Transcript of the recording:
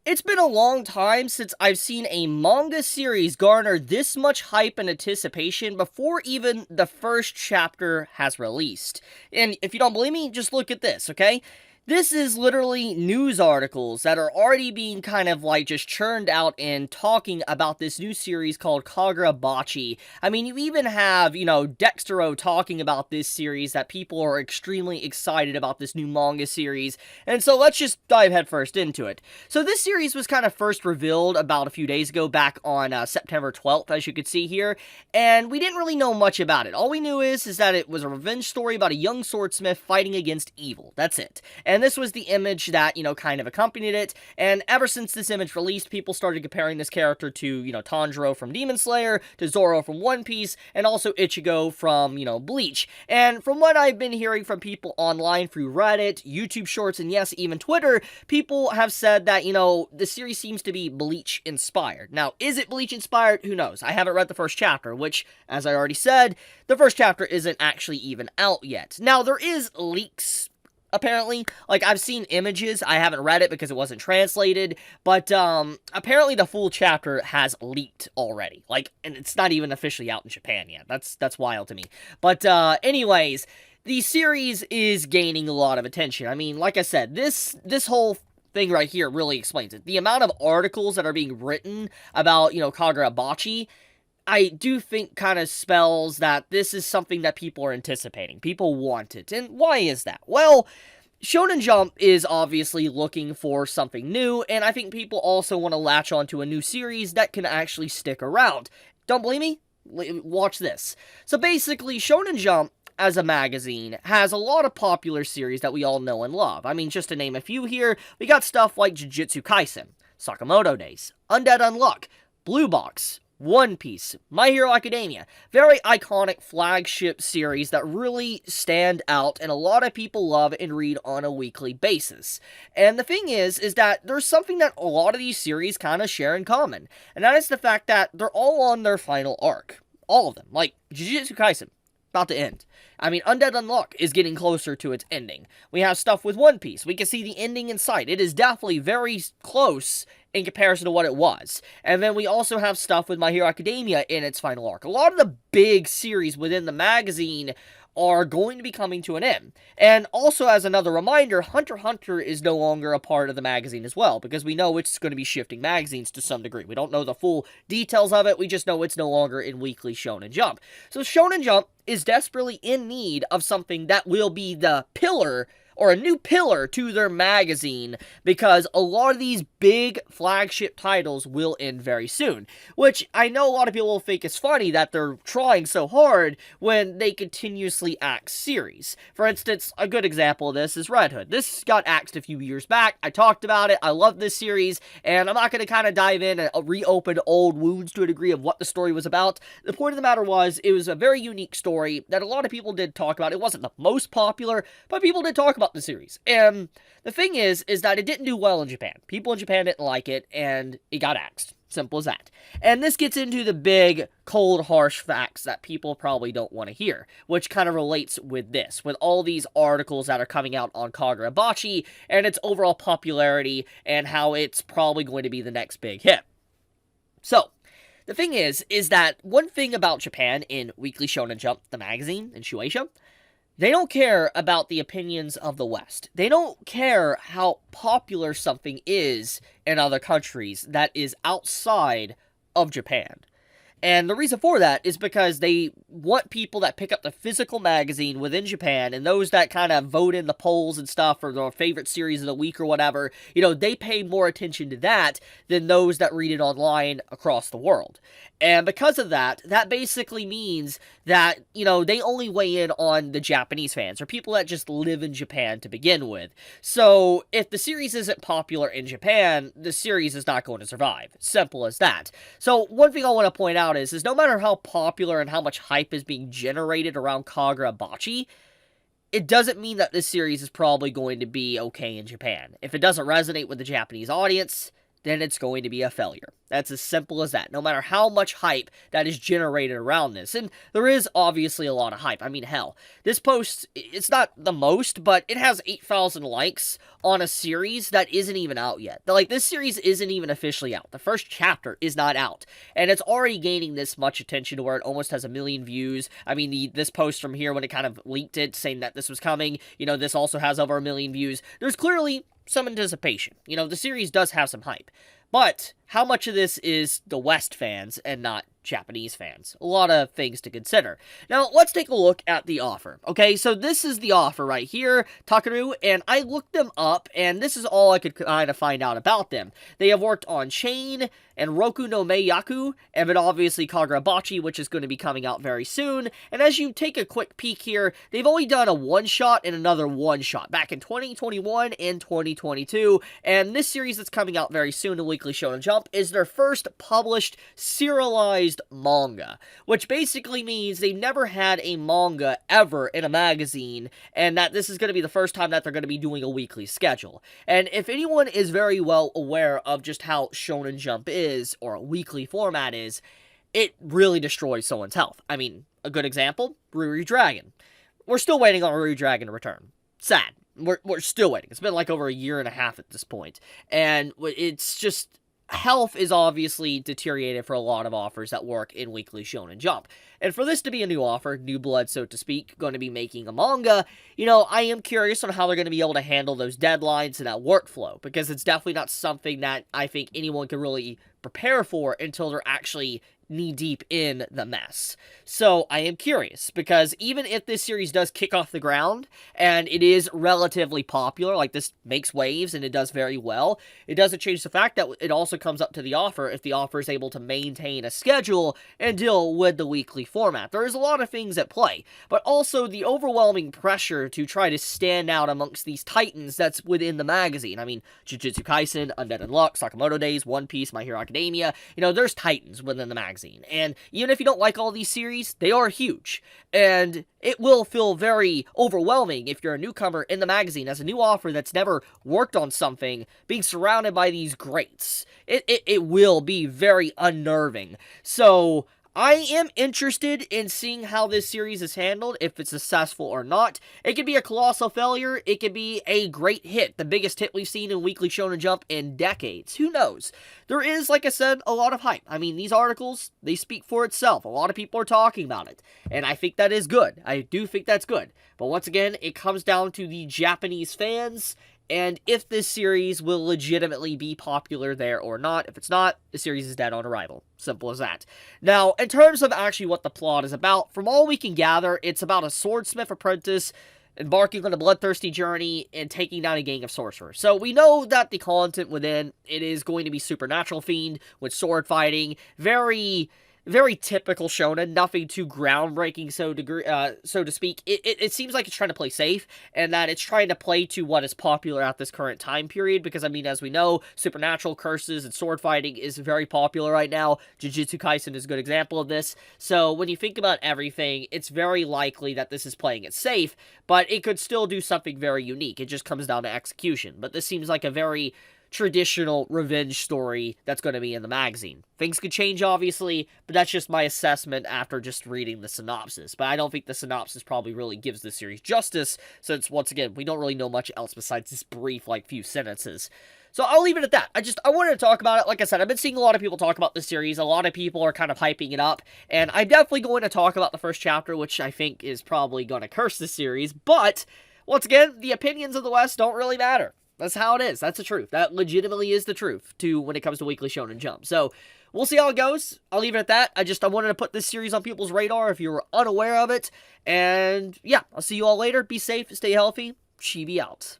It's been a long time since I've seen a manga series garner this much hype and anticipation before even the first chapter has released. And if you don't believe me, just look at this, okay? This is literally news articles that are already being kind of like just churned out and talking about this new series called Kagurabachi. I mean, you even have, Dextero talking about this series, that people are extremely excited about this new manga series. And so let's just dive headfirst into it. So this series was kind of first revealed about a few days ago, back on September 12th, as you could see here. And we didn't really know much about it. All we knew is that it was a revenge story about a young swordsmith fighting against evil. That's it. And this was the image that, kind of accompanied it, and ever since this image released, people started comparing this character to, Tanjiro from Demon Slayer, to Zoro from One Piece, and also Ichigo from, Bleach. And from what I've been hearing from people online through Reddit, YouTube Shorts, and yes, even Twitter, people have said that, the series seems to be Bleach-inspired. Now, is it Bleach-inspired? Who knows? I haven't read the first chapter, which, as I already said, the first chapter isn't actually even out yet. Now, there is leaks, apparently. Like, I've seen images. I haven't read it because it wasn't translated, but apparently the full chapter has leaked already. Like, and it's not even officially out in Japan yet. That's wild to me. But anyways, the series is gaining a lot of attention. I mean, like I said, this whole thing right here really explains it. The amount of articles that are being written about, Kagurabachi, I do think kind of spells that this is something that people are anticipating. People want it. And why is that? Well, Shonen Jump is obviously looking for something new, and I think people also want to latch onto a new series that can actually stick around. Don't believe me? Watch this. So basically, Shonen Jump, as a magazine, has a lot of popular series that we all know and love. I mean, just to name a few here, we got stuff like Jujutsu Kaisen, Sakamoto Days, Undead Unluck, Blue Box, One Piece, My Hero Academia. Very iconic flagship series that really stand out and a lot of people love and read on a weekly basis. And the thing is that there's something that a lot of these series kind of share in common, and that is the fact that they're all on their final arc. All of them. Like, Jujutsu Kaisen, about to end. I mean, Undead Unluck is getting closer to its ending. We have stuff with One Piece. We can see the ending in sight. It is definitely very close in comparison to what it was. And then we also have stuff with My Hero Academia in its final arc. A lot of the big series within the magazine are going to be coming to an end. And also, as another reminder, Hunter x Hunter is no longer a part of the magazine as well, because we know it's going to be shifting magazines to some degree. We don't know the full details of it, we just know it's no longer in weekly Shonen Jump. So Shonen Jump is desperately in need of something that will be the pillar, or a new pillar to their magazine, because a lot of these big flagship titles will end very soon. Which I know a lot of people will think is funny that they're trying so hard when they continuously axe series. For instance, a good example of this is Red Hood. This got axed a few years back. I talked about it. I love this series, and I'm not going to kind of dive in and reopen old wounds to a degree of what the story was about. The point of the matter was, it was a very unique story that a lot of people did talk about. It wasn't the most popular, but people did talk about the series. And the thing is that it didn't do well in Japan. People in Japan didn't like it, and it got axed. Simple as that. And this gets into the big, cold, harsh facts that people probably don't want to hear, which kind of relates with this, with all these articles that are coming out on Kagurabachi and its overall popularity and how it's probably going to be the next big hit. So, the thing is that one thing about Japan in Weekly Shonen Jump, the magazine, and Shueisha, they don't care about the opinions of the West. They don't care how popular something is in other countries that is outside of Japan. And the reason for that is because they want people that pick up the physical magazine within Japan, and those that kind of vote in the polls and stuff for their favorite series of the week or whatever, they pay more attention to that than those that read it online across the world. And because of that, that basically means that, they only weigh in on the Japanese fans, or people that just live in Japan to begin with. So, if the series isn't popular in Japan, the series is not going to survive. Simple as that. So, one thing I want to point out is no matter how popular and how much hype is being generated around Kagurabachi, it doesn't mean that this series is probably going to be okay in Japan. If it doesn't resonate with the Japanese audience, then it's going to be a failure. That's as simple as that, no matter how much hype that is generated around this. And there is obviously a lot of hype. I mean, hell, this post, it's not the most, but it has 8,000 likes on a series that isn't even out yet. Like, this series isn't even officially out. The first chapter is not out. And it's already gaining this much attention to where it almost has 1 million views. I mean, this post from here, when it kind of leaked it, saying that this was coming, this also has over 1 million views. There's clearly some anticipation. The series does have some hype. But how much of this is the West fans and not Japanese fans? A lot of things to consider. Now, let's take a look at the offer. Okay, so this is the offer right here, Takaru, and I looked them up, and this is all I could kind of find out about them. They have worked on Chain and Roku no Meiyaku, and then obviously Kagurabachi, which is going to be coming out very soon. And as you take a quick peek here, they've only done a one-shot and another one-shot back in 2021 and 2022, and this series that's coming out very soon in Weekly Shonen Jump is their first published serialized manga, which basically means they've never had a manga ever in a magazine, and that this is going to be the first time that they're going to be doing a weekly schedule. And if anyone is very well aware of just how Shonen Jump is, or a weekly format is, it really destroys someone's health. I mean, a good example, Ruri Dragon. We're still waiting on Ruri Dragon to return. Sad. We're still waiting. It's been like over 1.5 years at this point. And it's just, health is obviously deteriorated for a lot of offers that work in Weekly Shonen Jump. And for this to be a new offer, new blood, so to speak, going to be making a manga, I am curious on how they're going to be able to handle those deadlines and that workflow, because it's definitely not something that I think anyone can really prepare for until they're actually knee-deep in the mess. So I am curious, because even if this series does kick off the ground, and it is relatively popular, like this makes waves and it does very well, it doesn't change the fact that it also comes up to the offer if the offer is able to maintain a schedule and deal with the weekly format. There is a lot of things at play, but also the overwhelming pressure to try to stand out amongst these titans that's within the magazine. I mean, Jujutsu Kaisen, Undead Unluck, Sakamoto Days, One Piece, My Hero Academia, there's titans within the magazine. And even if you don't like all these series, they are huge. And it will feel very overwhelming if you're a newcomer in the magazine as a new offer that's never worked on something, being surrounded by these greats. It will be very unnerving. So I am interested in seeing how this series is handled, if it's successful or not. It could be a colossal failure, it could be a great hit, the biggest hit we've seen in Weekly Shonen Jump in decades. Who knows? There is, like I said, a lot of hype. I mean, these articles, they speak for itself. A lot of people are talking about it, and I think that is good. I do think that's good. But once again, it comes down to the Japanese fans, and if this series will legitimately be popular there or not. If it's not, the series is dead on arrival. Simple as that. Now, in terms of actually what the plot is about, from all we can gather, it's about a swordsmith apprentice embarking on a bloodthirsty journey and taking down a gang of sorcerers. So we know that the content within it is going to be supernatural themed with sword fighting, very typical shonen, nothing too groundbreaking, so to speak. It seems like it's trying to play safe, and that it's trying to play to what is popular at this current time period, because, I mean, as we know, supernatural curses and sword fighting is very popular right now. Jujutsu Kaisen is a good example of this. So when you think about everything, it's very likely that this is playing it safe, but it could still do something very unique. It just comes down to execution. But this seems like a very traditional revenge story that's going to be in the magazine. Things could change, obviously, but that's just my assessment after just reading the synopsis. But I don't think the synopsis probably really gives the series justice, since, once again, we don't really know much else besides this brief, few sentences. So I'll leave it at that. I wanted to talk about it. Like I said, I've been seeing a lot of people talk about this series. A lot of people are kind of hyping it up, and I'm definitely going to talk about the first chapter, which I think is probably going to curse the series. But, once again, the opinions of the West don't really matter. That's how it is. That's the truth. That legitimately is the truth when it comes to Weekly Shonen Jump. So, we'll see how it goes. I'll leave it at that. I wanted to put this series on people's radar if you were unaware of it. And, yeah, I'll see you all later. Be safe. Stay healthy. Chibi out.